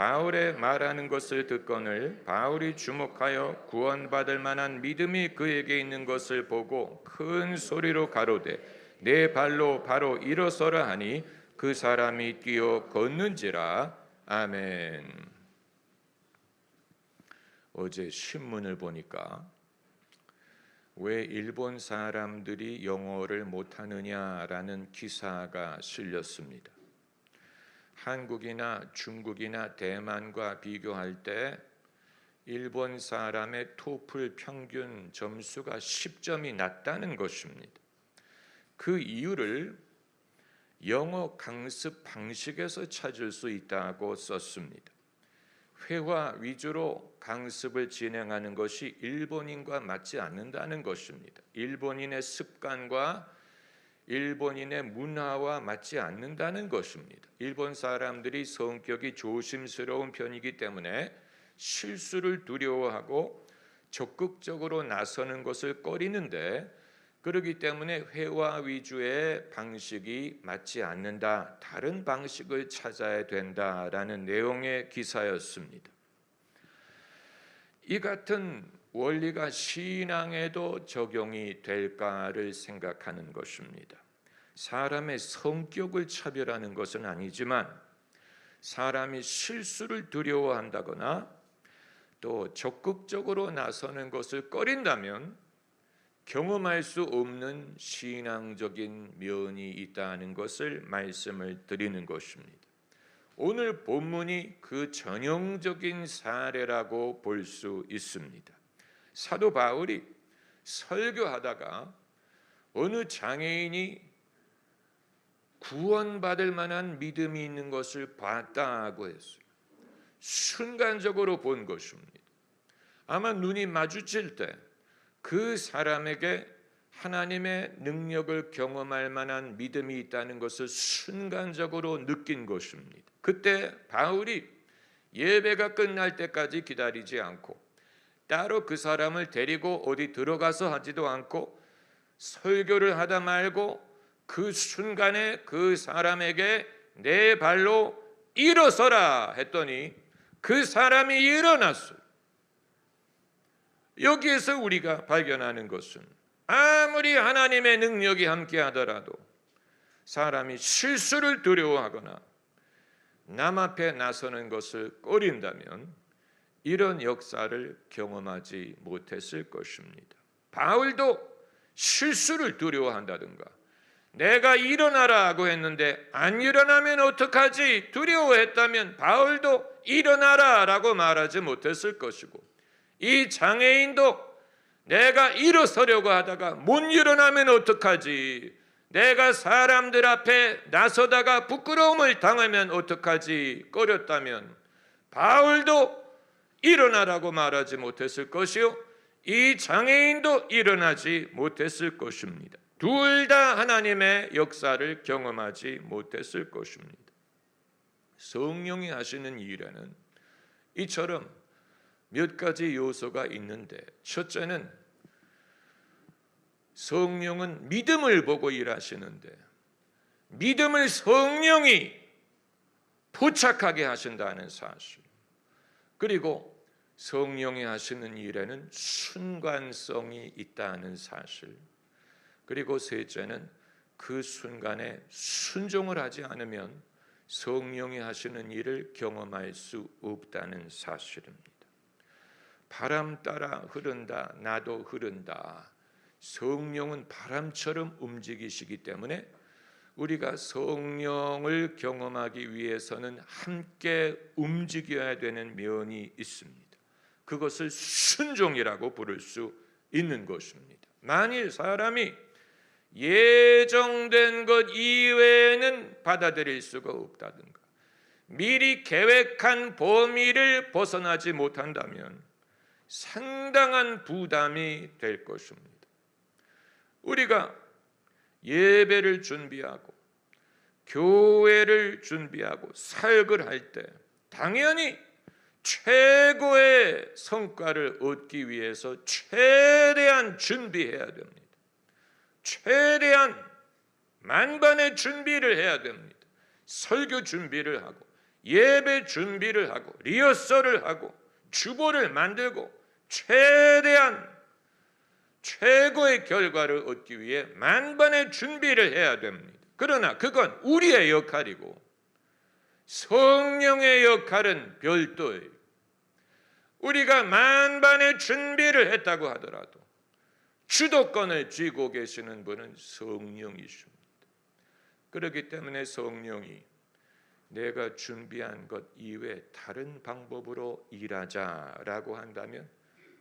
바울의 말하는 것을 듣거늘 바울이 주목하여 구원받을 만한 믿음이 그에게 있는 것을 보고 큰 소리로 가로되 내 발로 바로 일어서라 하니 그 사람이 뛰어 걷는지라. 아멘. 어제 신문을 보니까 왜 일본 사람들이 영어를 못하느냐라는 기사가 실렸습니다. 한국이나 중국이나 대만과 비교할 때 일본 사람의 토플 평균 점수가 10점이 낮다는 것입니다. 그 이유를 영어 강습 방식에서 찾을 수 있다고 썼습니다. 회화 위주로 강습을 진행하는 것이 일본인과 맞지 않는다는 것입니다. 일본인의 습관과 일본인의 문화와 맞지 않는다는 것입니다. 일본 사람들이 성격이 조심스러운 편이기 때문에 실수를 두려워하고 적극적으로 나서는 것을 꺼리는데, 그렇기 때문에 회화 위주의 방식이 맞지 않는다, 다른 방식을 찾아야 된다라는 내용의 기사였습니다. 이 같은 원리가 신앙에도 적용이 될까를 생각하는 것입니다. 사람의 성격을 차별하는 것은 아니지만 사람이 실수를 두려워한다거나 또 적극적으로 나서는 것을 꺼린다면 경험할 수 없는 신앙적인 면이 있다는 것을 말씀을 드리는 것입니다. 오늘 본문이 그 전형적인 사례라고 볼 수 있습니다. 사도 바울이 설교하다가 어느 장애인이 구원받을 만한 믿음이 있는 것을 봤다고 했어요. 순간적으로 본 것입니다. 아마 눈이 마주칠 때 그 사람에게 하나님의 능력을 경험할 만한 믿음이 있다는 것을 순간적으로 느낀 것입니다. 그때 바울이 예배가 끝날 때까지 기다리지 않고 따로 그 사람을 데리고 어디 들어가서 하지도 않고 설교를 하다 말고 그 순간에 그 사람에게 내 발로 일어서라 했더니 그 사람이 일어났어요. 여기에서 우리가 발견하는 것은 아무리 하나님의 능력이 함께 하더라도 사람이 실수를 두려워하거나 남 앞에 나서는 것을 꺼린다면 이런 역사를 경험하지 못했을 것입니다. 바울도 실수를 두려워한다든가 내가 일어나라고 했는데 안 일어나면 어떡하지 두려워했다면 바울도 일어나라라고 말하지 못했을 것이고, 이 장애인도 내가 일어서려고 하다가 못 일어나면 어떡하지, 내가 사람들 앞에 나서다가 부끄러움을 당하면 어떡하지 꺼렸다면 바울도 일어나라고 말하지 못했을 것이요, 이 장애인도 일어나지 못했을 것입니다. 둘 다 하나님의 역사를 경험하지 못했을 것입니다. 성령이 하시는 일에는 이처럼 몇 가지 요소가 있는데, 첫째는 성령은 믿음을 보고 일하시는데 믿음을 성령이 포착하게 하신다는 사실, 그리고 성령이 하시는 일에는 순간성이 있다는 사실, 그리고 셋째는 그 순간에 순종을 하지 않으면 성령이 하시는 일을 경험할 수 없다는 사실입니다. 바람 따라 흐른다, 나도 흐른다. 성령은 바람처럼 움직이시기 때문에 우리가 성령을 경험하기 위해서는 함께 움직여야 되는 면이 있습니다. 그것을 순종이라고 부를 수 있는 것입니다. 만일 사람이 예정된 것 이외에는 받아들일 수가 없다든가 미리 계획한 범위를 벗어나지 못한다면 상당한 부담이 될 것입니다. 우리가 예배를 준비하고 교회를 준비하고 사역을 할 때 당연히 최고의 성과를 얻기 위해서 최대한 준비해야 됩니다. 최대한 만반의 준비를 해야 됩니다. 설교 준비를 하고 예배 준비를 하고 리허설을 하고 주보를 만들고 최대한 최고의 결과를 얻기 위해 만반의 준비를 해야 됩니다. 그러나 그건 우리의 역할이고 성령의 역할은 별도예요. 우리가 만반의 준비를 했다고 하더라도 주도권을 쥐고 계시는 분은 성령이십니다. 그렇기 때문에 성령이 내가 준비한 것 이외에 다른 방법으로 일하자라고 한다면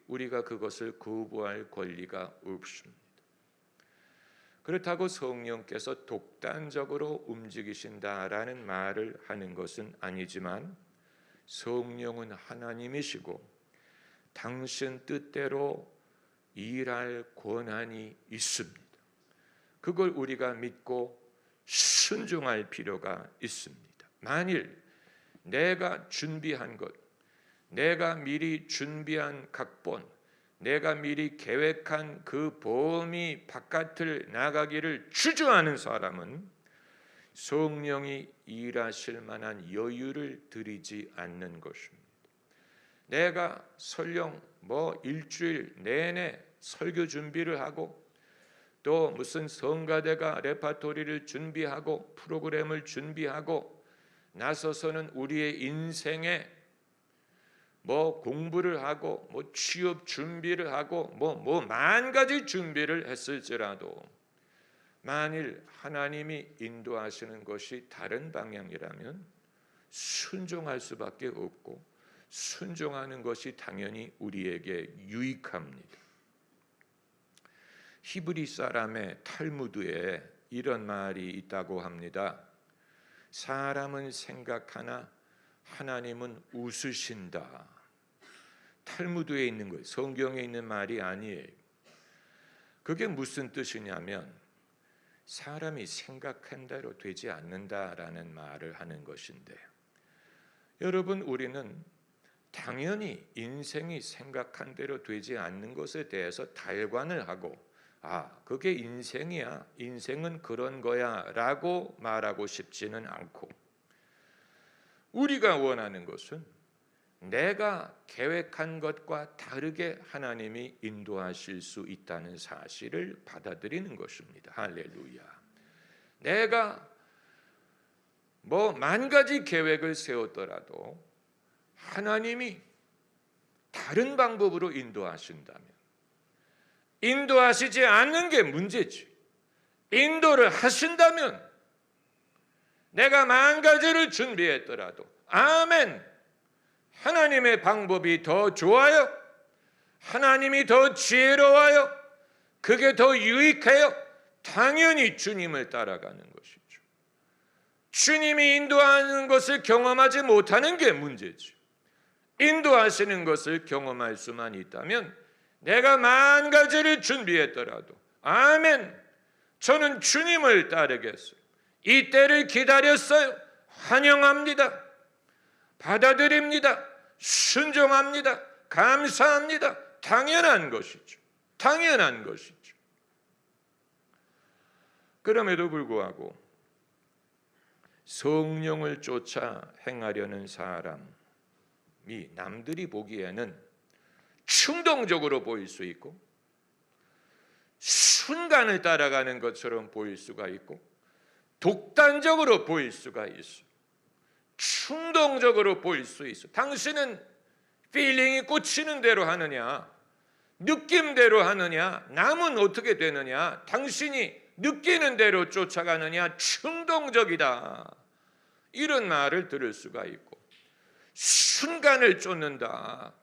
우리가 그것을 거부할 권리가 없습니다. 그렇다고 성령께서 독단적으로 움직이신다라는 말을 하는 것은 아니지만 성령은 하나님이시고 당신 뜻대로 일할 권한이 있습니다. 그걸 우리가 믿고 순종할 필요가 있습니다. 만일 내가 준비한 것, 내가 미리 준비한 각본, 내가 미리 계획한 그 범위 바깥을 나가기를 주저하는 사람은 성령이 일하실 만한 여유를 드리지 않는 것입니다. 내가 설령 일주일 내내 설교 준비를 하고 또 무슨 성가대가 레파토리를 준비하고 프로그램을 준비하고 나서서는 우리의 인생에 공부를 하고 취업 준비를 하고 만 가지 준비를 했을지라도 만일 하나님이 인도하시는 것이 다른 방향이라면 순종할 수밖에 없고 순종하는 것이 당연히 우리에게 유익합니다. 히브리 사람의 탈무드에 이런 말이 있다고 합니다. 사람은 생각하나 하나님은 웃으신다. 탈무드에 있는 거예요. 성경에 있는 말이 아니에요. 그게 무슨 뜻이냐면 사람이 생각한 대로 되지 않는다라는 말을 하는 것인데, 여러분, 우리는 당연히 인생이 생각한 대로 되지 않는 것에 대해서 달관을 하고 그게 인생이야, 인생은 그런 거야 라고 말하고 싶지는 않고, 우리가 원하는 것은 내가 계획한 것과 다르게 하나님이 인도하실 수 있다는 사실을 받아들이는 것입니다. 할렐루야. 내가 만 가지 계획을 세웠더라도 하나님이 다른 방법으로 인도하신다면, 인도하시지 않는 게 문제지. 인도를 하신다면 내가 만 가지를 준비했더라도 아멘, 하나님의 방법이 더 좋아요, 하나님이 더 지혜로워요, 그게 더 유익해요, 당연히 주님을 따라가는 것이죠. 주님이 인도하는 것을 경험하지 못하는 게 문제지. 인도하시는 것을 경험할 수만 있다면 내가 만 가지를 준비했더라도 아멘, 저는 주님을 따르겠어요, 이 때를 기다렸어요, 환영합니다, 받아들입니다, 순종합니다, 감사합니다, 당연한 것이죠. 당연한 것이죠. 그럼에도 불구하고 성령을 쫓아 행하려는 사람이 남들이 보기에는 충동적으로 보일 수 있고 순간을 따라가는 것처럼 보일 수가 있고 독단적으로 보일 수가 있어. 충동적으로 보일 수 있어. 당신은 필링이 꽂히는 대로 하느냐, 느낌대로 하느냐, 남은 어떻게 되느냐, 당신이 느끼는 대로 쫓아가느냐, 충동적이다, 이런 말을 들을 수가 있고, 순간을 쫓는다,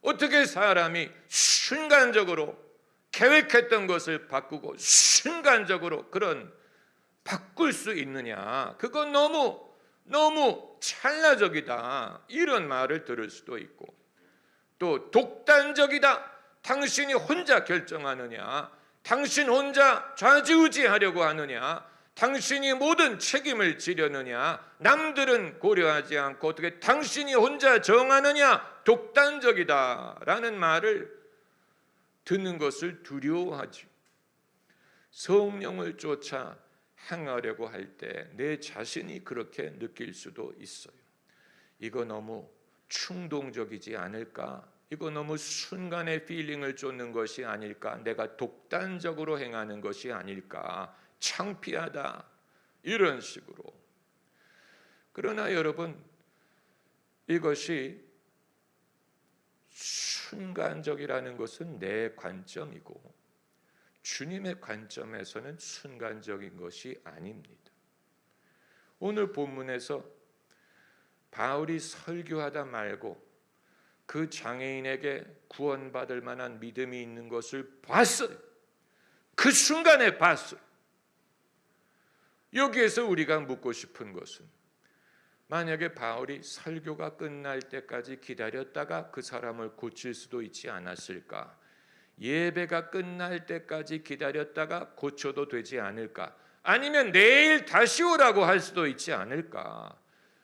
어떻게 사람이 순간적으로 계획했던 것을 바꾸고 순간적으로 바꿀 수 있느냐, 그건 너무 찰나적이다, 이런 말을 들을 수도 있고, 또 독단적이다, 당신이 혼자 결정하느냐, 당신 혼자 좌지우지하려고 하느냐, 당신이 모든 책임을 지려느냐, 남들은 고려하지 않고 어떻게 당신이 혼자 정하느냐, 독단적이다라는 말을 듣는 것을 두려워하지. 성령을 쫓아 행하려고 할 때 내 자신이 그렇게 느낄 수도 있어요. 이거 너무 충동적이지 않을까? 이거 너무 순간의 필링을 쫓는 것이 아닐까? 내가 독단적으로 행하는 것이 아닐까? 창피하다. 이런 식으로. 그러나 여러분, 이것이 순간적이라는 것은 내 관점이고 주님의 관점에서는 순간적인 것이 아닙니다. 오늘 본문에서 바울이 설교하다 말고 그 장애인에게 구원받을 만한 믿음이 있는 것을 봤어요. 그 순간에 봤어요. 여기에서 우리가 묻고 싶은 것은, 만약에 바울이 설교가 끝날 때까지 기다렸다가 그 사람을 고칠 수도 있지 않았을까? 예배가 끝날 때까지 기다렸다가 고쳐도 되지 않을까? 아니면 내일 다시 오라고 할 수도 있지 않을까?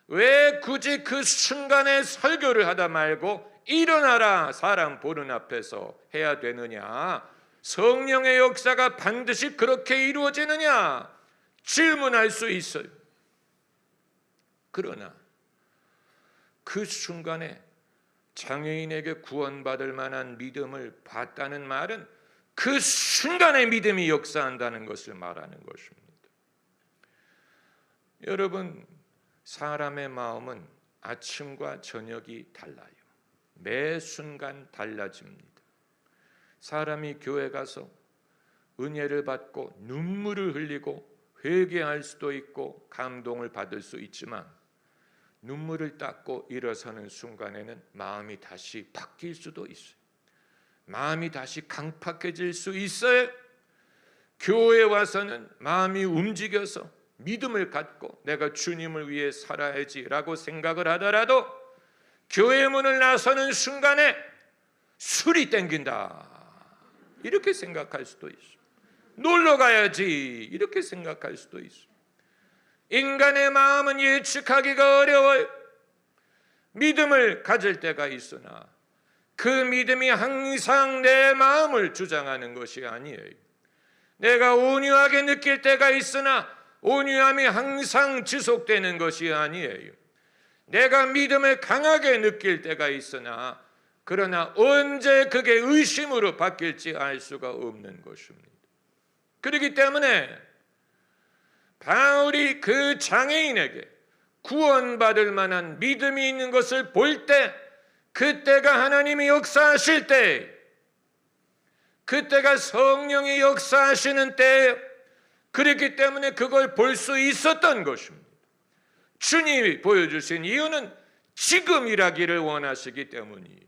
왜 굳이 그 순간에 설교를 하다 말고 일어나라, 사람 보는 앞에서 해야 되느냐? 성령의 역사가 반드시 그렇게 이루어지느냐? 질문할 수 있어요. 그러나 그 순간에 장애인에게 구원받을 만한 믿음을 봤다는 말은 그 순간에 믿음이 역사한다는 것을 말하는 것입니다. 여러분, 사람의 마음은 아침과 저녁이 달라요. 매 순간 달라집니다. 사람이 교회 가서 은혜를 받고 눈물을 흘리고 회개할 수도 있고 감동을 받을 수 있지만, 눈물을 닦고 일어서는 순간에는 마음이 다시 바뀔 수도 있어요. 마음이 다시 강팍해질 수 있어요. 교회에 와서는 마음이 움직여서 믿음을 갖고 내가 주님을 위해 살아야지라고 생각을 하더라도 교회 문을 나서는 순간에 술이 땡긴다, 이렇게 생각할 수도 있어요. 놀러 가야지, 이렇게 생각할 수도 있어요. 인간의 마음은 예측하기가 어려워요. 믿음을 가질 때가 있으나 그 믿음이 항상 내 마음을 주장하는 것이 아니에요. 내가 온유하게 느낄 때가 있으나 온유함이 항상 지속되는 것이 아니에요. 내가 믿음을 강하게 느낄 때가 있으나 그러나 언제 그게 의심으로 바뀔지 알 수가 없는 것입니다. 그렇기 때문에 바울이 그 장애인에게 구원받을 만한 믿음이 있는 것을 볼 때, 그때가 하나님이 역사하실 때, 그때가 성령이 역사하시는 때예요. 그렇기 때문에 그걸 볼 수 있었던 것입니다. 주님이 보여주신 이유는 지금이라기를 원하시기 때문이에요.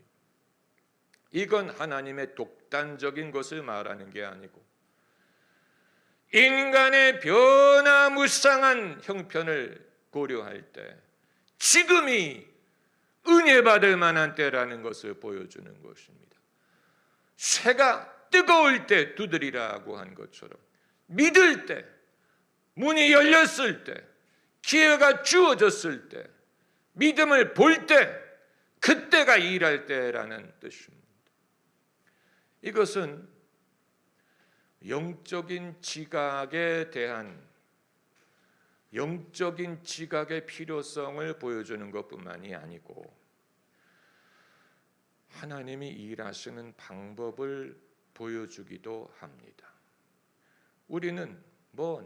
이건 하나님의 독단적인 것을 말하는 게 아니고 인간의 변화무쌍한 형편을 고려할 때 지금이 은혜 받을 만한 때라는 것을 보여주는 것입니다. 쇠가 뜨거울 때 두드리라고 한 것처럼 믿을 때, 문이 열렸을 때, 기회가 주어졌을 때, 믿음을 볼 때, 그때가 일할 때라는 뜻입니다. 이것은 영적인 지각에 대한 영적인 지각의 필요성을 보여주는 것뿐만이 아니고 하나님이 일하시는 방법을 보여주기도 합니다. 우리는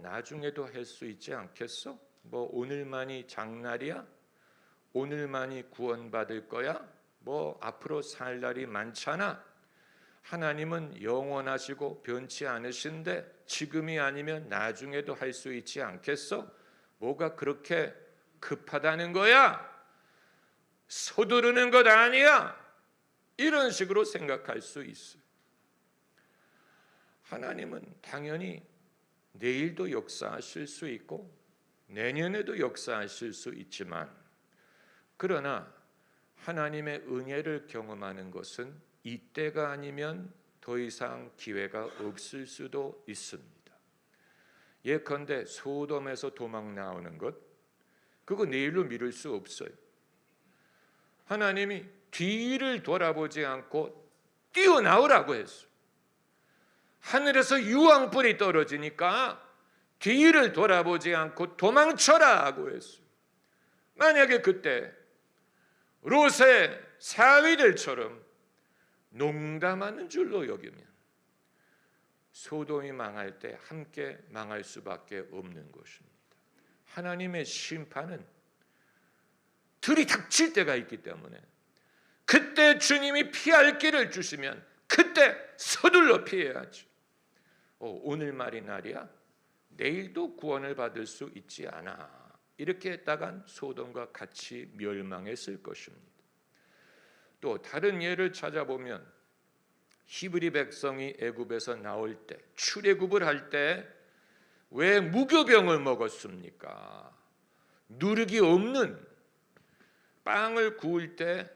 나중에도 할 수 있지 않겠어? 오늘만이 장날이야? 오늘만이 구원받을 거야? 앞으로 살 날이 많잖아. 하나님은 영원하시고 변치 않으신데 지금이 아니면 나중에도 할 수 있지 않겠어? 뭐가 그렇게 급하다는 거야? 서두르는 것 아니야? 이런 식으로 생각할 수 있어요. 하나님은 당연히 내일도 역사하실 수 있고 내년에도 역사하실 수 있지만, 그러나 하나님의 은혜를 경험하는 것은 이때가 아니면 더 이상 기회가 없을 수도 있습니다. 예컨대 소돔에서 도망 나오는 것, 그거 내일로 미룰 수 없어요. 하나님이 뒤를 돌아보지 않고 뛰어나오라고 했어요. 하늘에서 유황불이 떨어지니까 뒤를 돌아보지 않고 도망쳐라 하고 했어요. 만약에 그때 롯의 사위들처럼 농담하는 줄로 여기면 소돔이 망할 때 함께 망할 수밖에 없는 것입니다. 하나님의 심판은 들이닥칠 때가 있기 때문에 그때 주님이 피할 길을 주시면 그때 서둘러 피해야지. 오늘 말이 날이야? 내일도 구원을 받을 수 있지 않아. 이렇게 했다간 소돔과 같이 멸망했을 것입니다. 또 다른 예를 찾아보면 히브리 백성이 애굽에서 나올 때 출애굽을 할 때 왜 무교병을 먹었습니까? 누룩이 없는 빵을 구울 때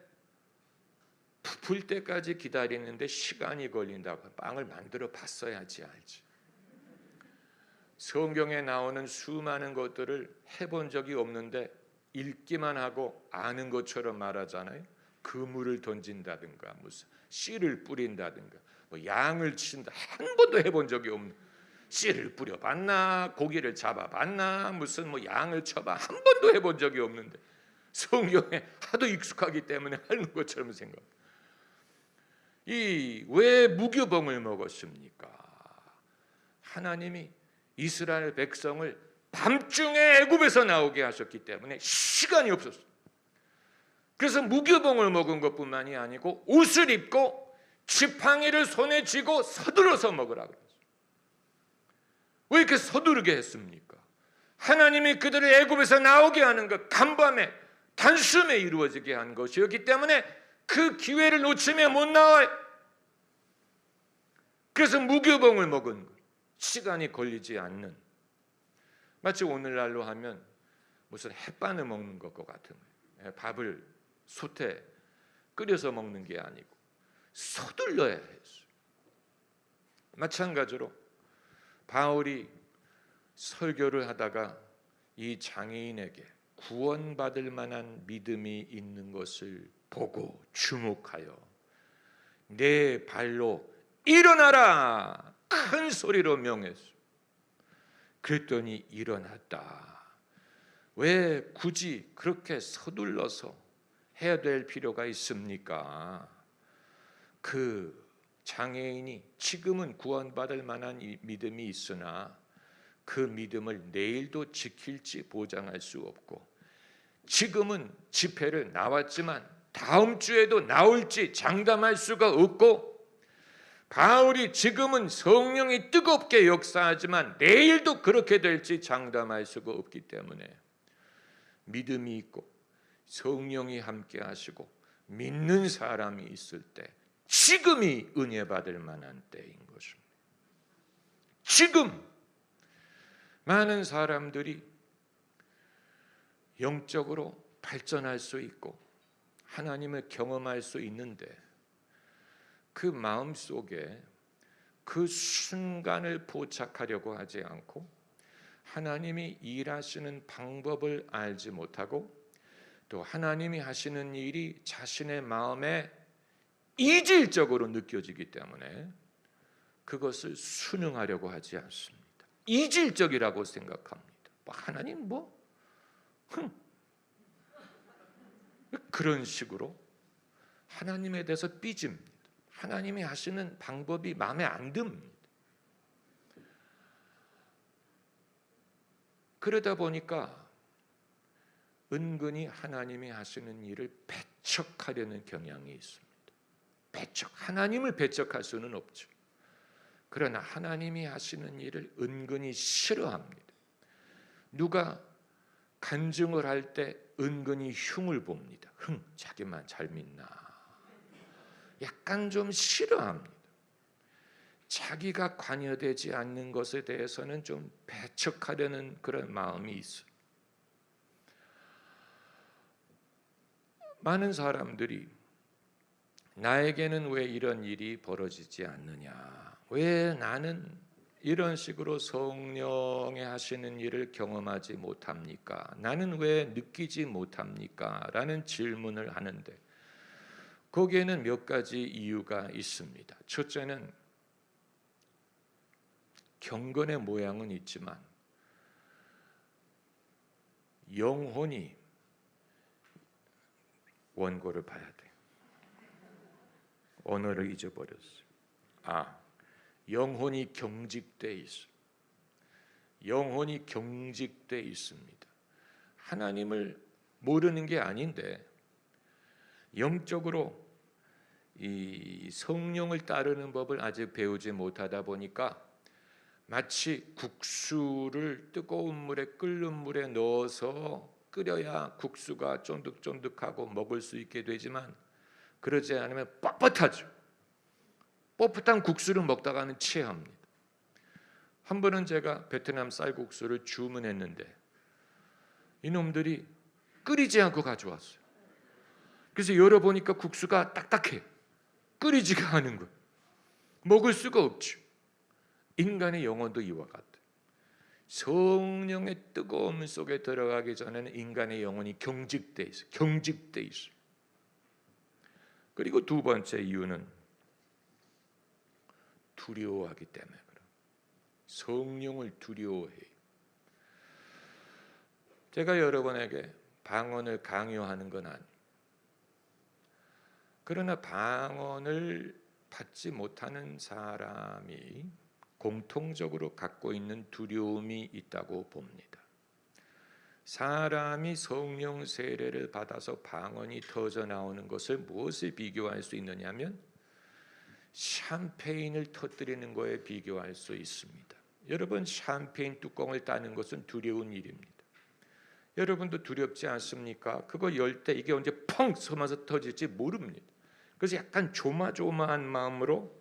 부풀 때까지 기다리는데 시간이 걸린다고. 빵을 만들어 봤어야지 알지. 성경에 나오는 수많은 것들을 해본 적이 없는데 읽기만 하고 아는 것처럼 말하잖아요. 그물을 던진다든가 무슨 씨를 뿌린다든가 뭐 양을 친다. 한 번도 해본 적이 없는. 씨를 뿌려봤나 고기를 잡아봤나 무슨 뭐 양을 쳐봐. 한 번도 해본 적이 없는데 성경에 하도 익숙하기 때문에 하는 것처럼 생각합니다. 왜 무교병을 먹었습니까? 하나님이 이스라엘 백성을 밤중에 애굽에서 나오게 하셨기 때문에 시간이 없었어요. 그래서 무교병을 먹은 것뿐만이 아니고 옷을 입고 지팡이를 손에 쥐고 서둘러서 먹으라 그랬어요. 왜 이렇게 서두르게 했습니까? 하나님이 그들을 애굽에서 나오게 하는 것 간밤에 단숨에 이루어지게 한 것이었기 때문에 그 기회를 놓치면 못 나와요. 그래서 무교병을 먹은 것. 시간이 걸리지 않는. 마치 오늘날로 하면 무슨 햇반을 먹는 것과 같은 거예요. 밥을 솥에 끓여서 먹는 게 아니고 서둘러야 했어요. 마찬가지로 바울이 설교를 하다가 이 장애인에게 구원받을 만한 믿음이 있는 것을 보고 주목하여 내 발로 일어나라 큰 소리로 명했어요. 그랬더니 일어났다. 왜 굳이 그렇게 서둘러서 해야 될 필요가 있습니까? 그 장애인이 지금은 구원받을 만한 믿음이 있으나 그 믿음을 내일도 지킬지 보장할 수 없고 지금은 집회를 나왔지만 다음 주에도 나올지 장담할 수가 없고 바울이 지금은 성령이 뜨겁게 역사하지만 내일도 그렇게 될지 장담할 수가 없기 때문에 믿음이 있고 성령이 함께 하시고 믿는 사람이 있을 때 지금이 은혜 받을 만한 때인 것입니다. 지금 많은 사람들이 영적으로 발전할 수 있고 하나님을 경험할 수 있는데 그 마음속에 그 순간을 포착하려고 하지 않고 하나님이 일하시는 방법을 알지 못하고 또 하나님이 하시는 일이 자신의 마음에 이질적으로 느껴지기 때문에 그것을 순응하려고 하지 않습니다. 이질적이라고 생각합니다. 하나님 그런 식으로 하나님에 대해서 삐집니다. 하나님이 하시는 방법이 마음에 안 듭니다. 그러다 보니까 은근히 하나님이 하시는 일을 배척하려는 경향이 있습니다. 하나님을 배척할 수는 없죠. 그러나 하나님이 하시는 일을 은근히 싫어합니다. 누가 간증을 할 때 은근히 흉을 봅니다. 자기만 잘 믿나. 약간 좀 싫어합니다. 자기가 관여되지 않는 것에 대해서는 좀 배척하려는 그런 마음이 있어요. 많은 사람들이 나에게는 왜 이런 일이 벌어지지 않느냐, 왜 나는 이런 식으로 성령의 하시는 일을 경험하지 못합니까? 나는 왜 느끼지 못합니까? 라는 질문을 하는데 거기에는 몇 가지 이유가 있습니다. 첫째는 경건의 모양은 있지만 영혼이 원고를 봐야 돼. 언어를 잊어버렸어요. 영혼이 경직돼 있어. 영혼이 경직돼 있습니다. 하나님을 모르는 게 아닌데 영적으로 이 성령을 따르는 법을 아직 배우지 못하다 보니까 마치 국수를 뜨거운 물에 끓는 물에 넣어서 끓여야 국수가 쫀득쫀득하고 먹을 수 있게 되지만 그러지 않으면 뻣뻣하죠. 뻣뻣한 국수를 먹다가는 체합니다. 한 번은 제가 베트남 쌀국수를 주문했는데 이놈들이 끓이지 않고 가져왔어요. 그래서 열어보니까 국수가 딱딱해. 끓이지가 않은 거예요. 먹을 수가 없죠. 인간의 영혼도 이와 같아요. 성령의 뜨거움 속에 들어가기 전에는 인간의 영혼이 경직돼 있어요. 경직돼 있어요. 그리고 두 번째 이유는 두려워하기 때문에 그래요. 성령을 두려워해요. 제가 여러분에게 방언을 강요하는 건 아니에요. 그러나 방언을 받지 못하는 사람이 공통적으로 갖고 있는 두려움이 있다고 봅니다. 사람이 성령 세례를 받아서 방언이 터져 나오는 것을 무엇에 비교할 수 있느냐면 샴페인을 터뜨리는 거에 비교할 수 있습니다. 여러분, 샴페인 뚜껑을 따는 것은 두려운 일입니다. 여러분도 두렵지 않습니까? 그거 열 때 이게 언제 펑 서면서 터질지 모릅니다. 그래서 약간 조마조마한 마음으로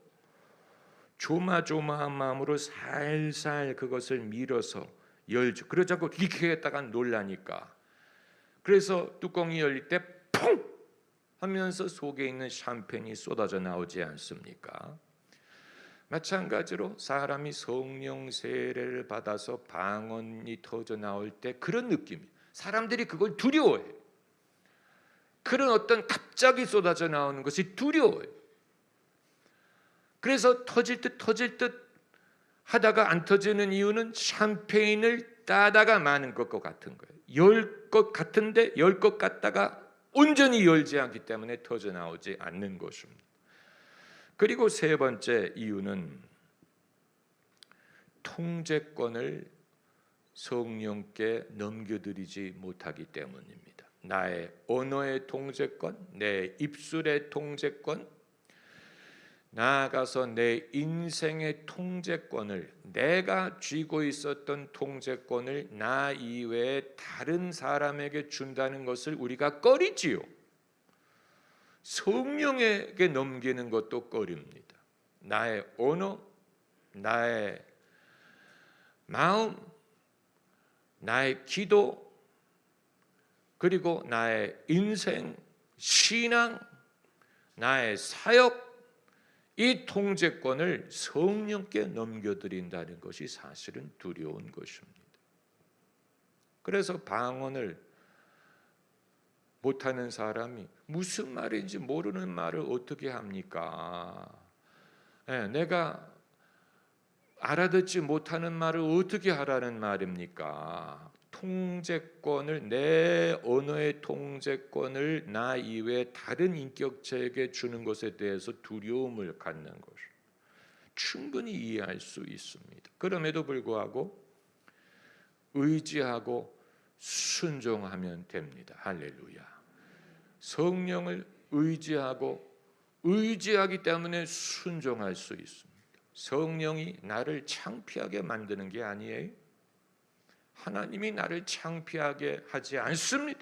살살 그것을 밀어서 열죠. 그러자고 이렇게 했다가 놀라니까. 그래서 뚜껑이 열릴 때 펑 하면서 속에 있는 샴페인이 쏟아져 나오지 않습니까? 마찬가지로 사람이 성령 세례를 받아서 방언이 터져 나올 때 그런 느낌이에요. 사람들이 그걸 두려워해요. 그런 어떤 갑자기 쏟아져 나오는 것이 두려워요. 그래서 터질 듯 하다가 안 터지는 이유는 샴페인을 따다가 마는 것과 같은 거예요. 열 것 같은데 열 것 같다가 온전히 열지 않기 때문에 터져 나오지 않는 것입니다. 그리고 세 번째 이유는 통제권을 성령께 넘겨드리지 못하기 때문입니다. 나의 언어의 통제권, 내 입술의 통제권, 나아가서 내 인생의 통제권을, 내가 쥐고 있었던 통제권을 나 이외에 다른 사람에게 준다는 것을 우리가 꺼리지요. 성령에게 넘기는 것도 꺼립니다. 나의 언어, 나의 마음, 나의 기도, 그리고 나의 인생, 신앙, 나의 사역, 이 통제권을 성령께 넘겨드린다는 것이 사실은 두려운 것입니다. 그래서 방언을 못하는 사람이 무슨 말인지 모르는 말을 어떻게 합니까? 내가 알아듣지 못하는 말을 어떻게 하라는 말입니까? 통제권을, 내 언어의 통제권을 나 이외에 다른 인격체에게 주는 것에 대해서 두려움을 갖는 것, 충분히 이해할 수 있습니다. 그럼에도 불구하고 의지하고 순종하면 됩니다. 할렐루야. 성령을 의지하기 때문에 순종할 수 있습니다. 성령이 나를 창피하게 만드는 게 아니에요. 하나님이 나를 창피하게 하지 않습니다.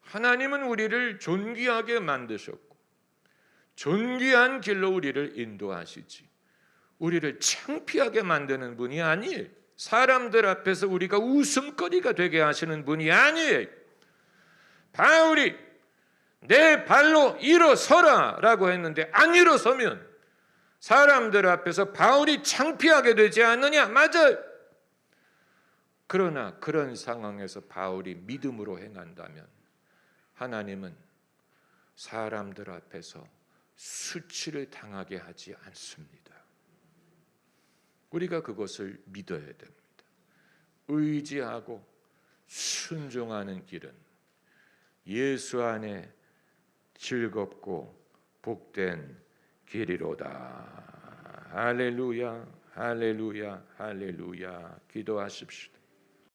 하나님은 우리를 존귀하게 만드셨고 존귀한 길로 우리를 인도하시지, 우리를 창피하게 만드는 분이 아니에요. 사람들 앞에서 우리가 웃음거리가 되게 하시는 분이 아니에요. 바울이 내 발로 일어서라 라고 했는데 안 일어서면 사람들 앞에서 바울이 창피하게 되지 않느냐? 맞아요. 그러나 그런 상황에서 바울이 믿음으로 행한다면 하나님은 사람들 앞에서 수치를 당하게 하지 않습니다. 우리가 그것을 믿어야 됩니다. 의지하고 순종하는 길은 예수 안에 즐겁고 복된 길이로다. 할렐루야, 할렐루야, 할렐루야. 기도하십시오.